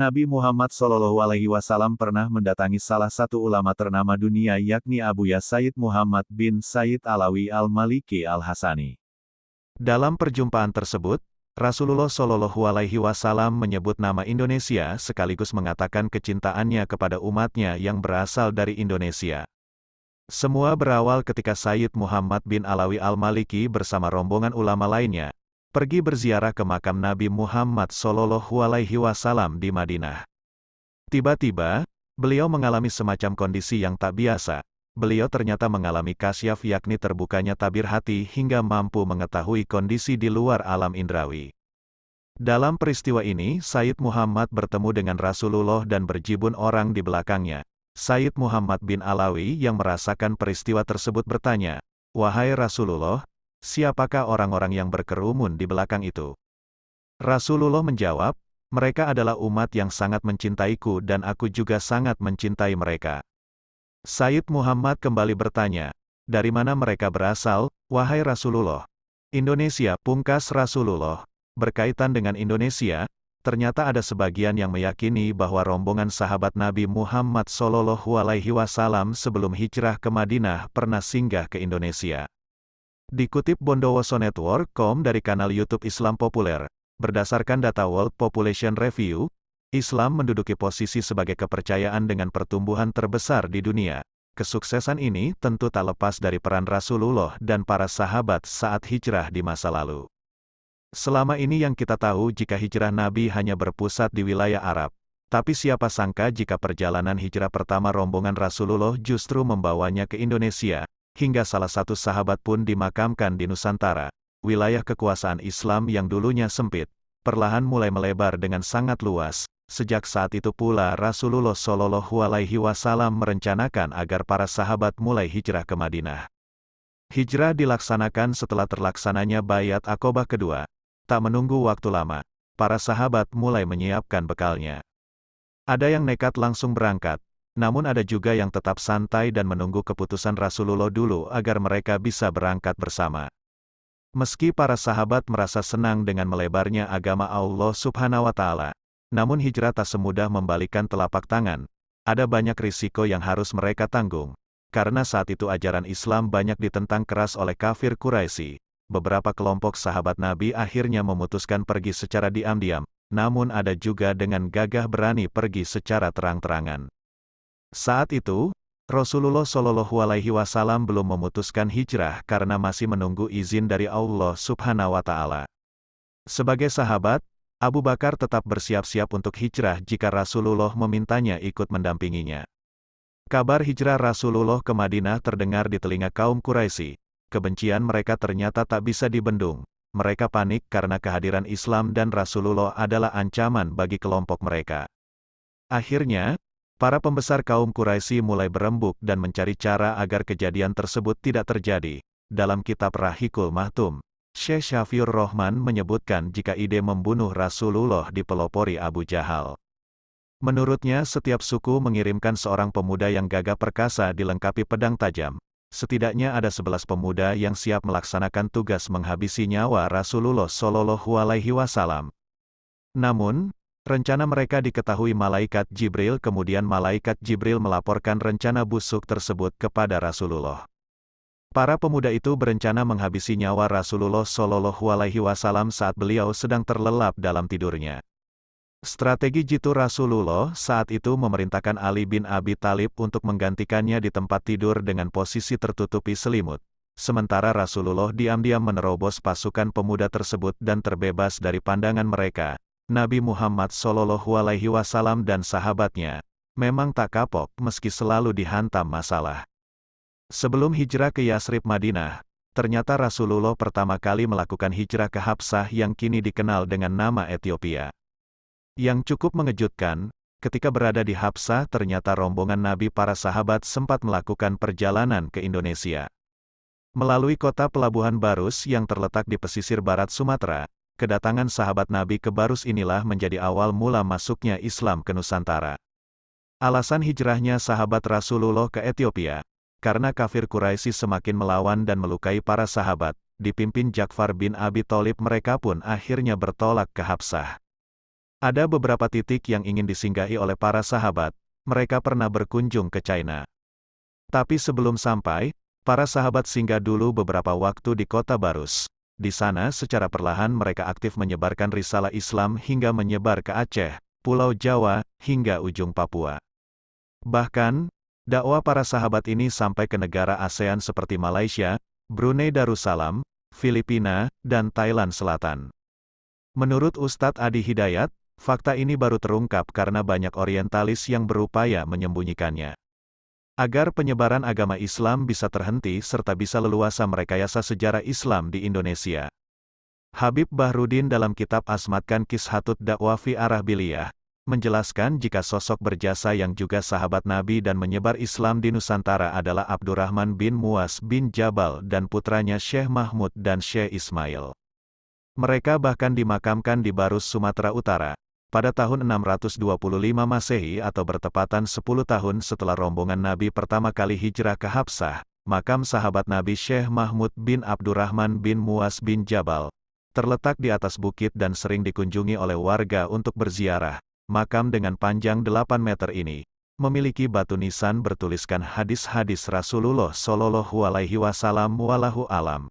Nabi Muhammad SAW pernah mendatangi salah satu ulama ternama dunia yakni Abuya Sayyid Muhammad bin Sayyid Alawi Al-Maliki Al-Hasani. Dalam perjumpaan tersebut, Rasulullah SAW menyebut nama Indonesia sekaligus mengatakan kecintaannya kepada umatnya yang berasal dari Indonesia. Semua berawal ketika Sayyid Muhammad bin Alawi Al-Maliki bersama rombongan ulama lainnya pergi berziarah ke makam Nabi Muhammad SAW di Madinah. Tiba-tiba, beliau mengalami semacam kondisi yang tak biasa. Beliau ternyata mengalami kasyaf yakni terbukanya tabir hati hingga mampu mengetahui kondisi di luar alam indrawi. Dalam peristiwa ini, Sayyid Muhammad bertemu dengan Rasulullah dan berjibun orang di belakangnya. Sayyid Muhammad bin Alawi yang merasakan peristiwa tersebut bertanya, "Wahai Rasulullah, siapakah orang-orang yang berkerumun di belakang itu?" Rasulullah menjawab, "Mereka adalah umat yang sangat mencintaiku dan aku juga sangat mencintai mereka." Sayyid Muhammad kembali bertanya, "Dari mana mereka berasal, wahai Rasulullah?" "Indonesia," pungkas Rasulullah. Berkaitan dengan Indonesia, ternyata ada sebagian yang meyakini bahwa rombongan sahabat Nabi Muhammad SAW sebelum hijrah ke Madinah pernah singgah ke Indonesia. Dikutip Bondowoso.com dari kanal YouTube Islam Populer, berdasarkan data World Population Review, Islam menduduki posisi sebagai kepercayaan dengan pertumbuhan terbesar di dunia. Kesuksesan ini tentu tak lepas dari peran Rasulullah dan para sahabat saat hijrah di masa lalu. Selama ini yang kita tahu jika hijrah Nabi hanya berpusat di wilayah Arab. Tapi siapa sangka jika perjalanan hijrah pertama rombongan Rasulullah justru membawanya ke Indonesia, hingga salah satu sahabat pun dimakamkan di Nusantara. Wilayah kekuasaan Islam yang dulunya sempit, perlahan mulai melebar dengan sangat luas. Sejak saat itu pula Rasulullah SAW merencanakan agar para sahabat mulai hijrah ke Madinah. Hijrah dilaksanakan setelah terlaksananya Baiat Aqobah kedua. Tak menunggu waktu lama, para sahabat mulai menyiapkan bekalnya. Ada yang nekat langsung berangkat, namun ada juga yang tetap santai dan menunggu keputusan Rasulullah dulu agar mereka bisa berangkat bersama. Meski para sahabat merasa senang dengan melebarnya agama Allah Subhanahu wa Ta'ala, namun hijrah tak semudah membalikkan telapak tangan. Ada banyak risiko yang harus mereka tanggung, karena saat itu ajaran Islam banyak ditentang keras oleh kafir Quraisy. Beberapa kelompok sahabat Nabi akhirnya memutuskan pergi secara diam-diam, namun ada juga dengan gagah berani pergi secara terang-terangan. Saat itu, Rasulullah SAW belum memutuskan hijrah karena masih menunggu izin dari Allah Subhanahu wa Ta'ala. Sebagai sahabat, Abu Bakar tetap bersiap-siap untuk hijrah jika Rasulullah memintanya ikut mendampinginya. Kabar hijrah Rasulullah ke Madinah terdengar di telinga kaum Quraisy. Kebencian mereka ternyata tak bisa dibendung. Mereka panik karena kehadiran Islam dan Rasulullah adalah ancaman bagi kelompok mereka. Akhirnya, para pembesar kaum Quraisy mulai berembuk dan mencari cara agar kejadian tersebut tidak terjadi. Dalam kitab Rahikul Mahtum, Syekh Syafiur Rahman menyebutkan jika ide membunuh Rasulullah dipelopori Abu Jahal. Menurutnya setiap suku mengirimkan seorang pemuda yang gagah perkasa dilengkapi pedang tajam. Setidaknya ada 11 pemuda yang siap melaksanakan tugas menghabisi nyawa Rasulullah SAW. Namun, rencana mereka diketahui malaikat Jibril, kemudian malaikat Jibril melaporkan rencana busuk tersebut kepada Rasulullah. Para pemuda itu berencana menghabisi nyawa Rasulullah SAW saat beliau sedang terlelap dalam tidurnya. Strategi jitu Rasulullah saat itu memerintahkan Ali bin Abi Thalib untuk menggantikannya di tempat tidur dengan posisi tertutupi selimut. Sementara Rasulullah diam-diam menerobos pasukan pemuda tersebut dan terbebas dari pandangan mereka. Nabi Muhammad SAW dan sahabatnya memang tak kapok meski selalu dihantam masalah. Sebelum hijrah ke Yasrib Madinah, ternyata Rasulullah pertama kali melakukan hijrah ke Habsah yang kini dikenal dengan nama Ethiopia. Yang cukup mengejutkan, ketika berada di Habsah ternyata rombongan Nabi para sahabat sempat melakukan perjalanan ke Indonesia. Melalui kota pelabuhan Barus yang terletak di pesisir barat Sumatera, kedatangan sahabat Nabi ke Barus inilah menjadi awal mula masuknya Islam ke Nusantara. Alasan hijrahnya sahabat Rasulullah ke Ethiopia, karena kafir Quraisy semakin melawan dan melukai para sahabat, dipimpin Ja'far bin Abi Thalib mereka pun akhirnya bertolak ke Habsah. Ada beberapa titik yang ingin disinggahi oleh para sahabat. Mereka pernah berkunjung ke China. Tapi sebelum sampai, para sahabat singgah dulu beberapa waktu di kota Barus. Di sana secara perlahan mereka aktif menyebarkan risalah Islam hingga menyebar ke Aceh, Pulau Jawa, hingga ujung Papua. Bahkan, dakwah para sahabat ini sampai ke negara ASEAN seperti Malaysia, Brunei Darussalam, Filipina, dan Thailand Selatan. Menurut Ustadz Adi Hidayat, fakta ini baru terungkap karena banyak orientalis yang berupaya menyembunyikannya. Agar penyebaran agama Islam bisa terhenti serta bisa leluasa merekayasa sejarah Islam di Indonesia. Habib Bahrudin dalam kitab Asmatkan Kishatut Dakwah fi Arahbiliyah, menjelaskan jika sosok berjasa yang juga sahabat Nabi dan menyebar Islam di Nusantara adalah Abdurrahman bin Muas bin Jabal dan putranya Syekh Mahmud dan Syekh Ismail. Mereka bahkan dimakamkan di Barus, Sumatera Utara, pada tahun 625 Masehi atau bertepatan 10 tahun setelah rombongan Nabi pertama kali hijrah ke Habsah. Makam sahabat Nabi Syekh Mahmud bin Abdurrahman bin Muas bin Jabal terletak di atas bukit dan sering dikunjungi oleh warga untuk berziarah. Makam dengan panjang 8 meter ini memiliki batu nisan bertuliskan hadis-hadis Rasulullah Shallallahu Alaihi Wasallam. Wallahu alam.